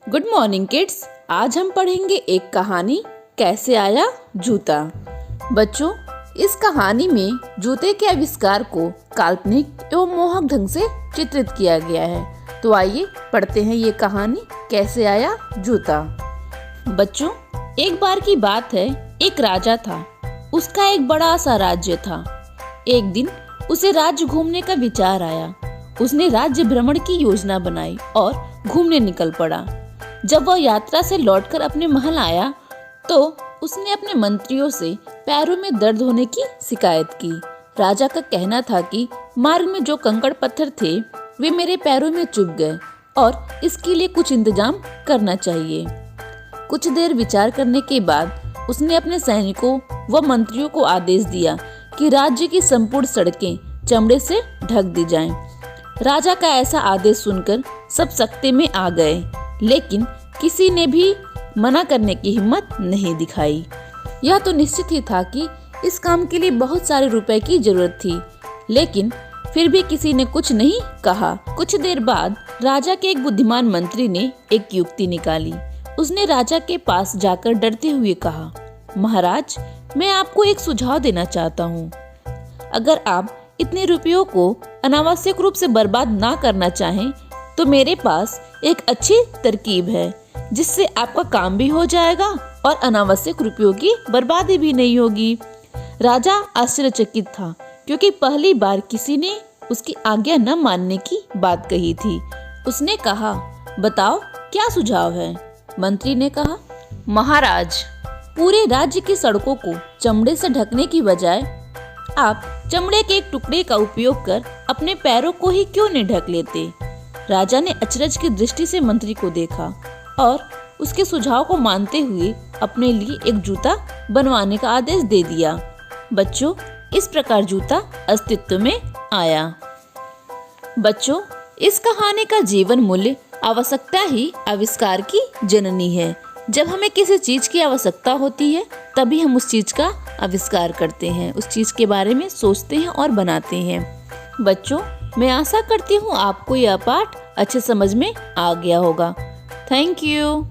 Good morning kids. आज हम पढ़ेंगे एक कहानी, कैसे आया जूता। बच्चों, इस कहानी में जूते के आविष्कार को काल्पनिक एवं मोहक ढंग से चित्रित किया गया है। तो आइए पढ़ते हैं ये कहानी, कैसे आया जूता। बच्चों, एक बार की बात है, एक राजा था। उसका एक बड़ा सा राज्य था। एक दिन उसे राज्य घूमने का विचार आया। उसने राज्य भ्रमण की योजना बनाई और घूमने निकल पड़ा। जब वह यात्रा से लौटकर अपने महल आया तो उसने अपने मंत्रियों से पैरों में दर्द होने की शिकायत की। राजा का कहना था कि मार्ग में जो कंकड़ पत्थर थे वे मेरे पैरों में चुभ गए और इसके लिए कुछ इंतजाम करना चाहिए। कुछ देर विचार करने के बाद उसने अपने सैनिकों व मंत्रियों को आदेश दिया कि राज्य की संपूर्ण सड़कें चमड़े से ढक दी जाएं। राजा का ऐसा आदेश सुनकर सब सख्ते में आ गए, लेकिन किसी ने भी मना करने की हिम्मत नहीं दिखाई। यह तो निश्चित ही था कि इस काम के लिए बहुत सारे रुपए की जरूरत थी, लेकिन फिर भी किसी ने कुछ नहीं कहा। कुछ देर बाद राजा के एक बुद्धिमान मंत्री ने एक युक्ति निकाली। उसने राजा के पास जाकर डरते हुए कहा, महाराज, मैं आपको एक सुझाव देना चाहता हूँ। अगर आप इतने रुपयों को अनावश्यक रूप से बर्बाद ना करना चाहें तो मेरे पास एक अच्छी तरकीब है, जिससे आपका काम भी हो जाएगा और अनावश्यक रुपयों की बर्बादी भी नहीं होगी। राजा आश्चर्यचकित था, क्योंकि पहली बार किसी ने उसकी आज्ञा न मानने की बात कही थी। उसने कहा, बताओ क्या सुझाव है। मंत्री ने कहा, महाराज, पूरे राज्य की सड़कों को चमड़े से ढकने की बजाय आप चमड़े के एक टुकड़े का उपयोग कर अपने पैरों को ही क्यों नहीं ढक लेते। राजा ने अचरज की दृष्टि से मंत्री को देखा और उसके सुझाव को मानते हुए अपने लिए एक जूता बनवाने का आदेश दे दिया। बच्चों, इस प्रकार जूता अस्तित्व में आया। बच्चों, इस कहानी का जीवन मूल्य आवश्यकता ही आविष्कार की जननी है। जब हमें किसी चीज की आवश्यकता होती है तभी हम उस चीज का आविष्कार करते हैं, उस चीज के बारे में सोचते हैं और बनाते हैं। बच्चों, मैं आशा करती हूँ आपको यह पाठ अच्छे समझ में आ गया होगा। Thank you.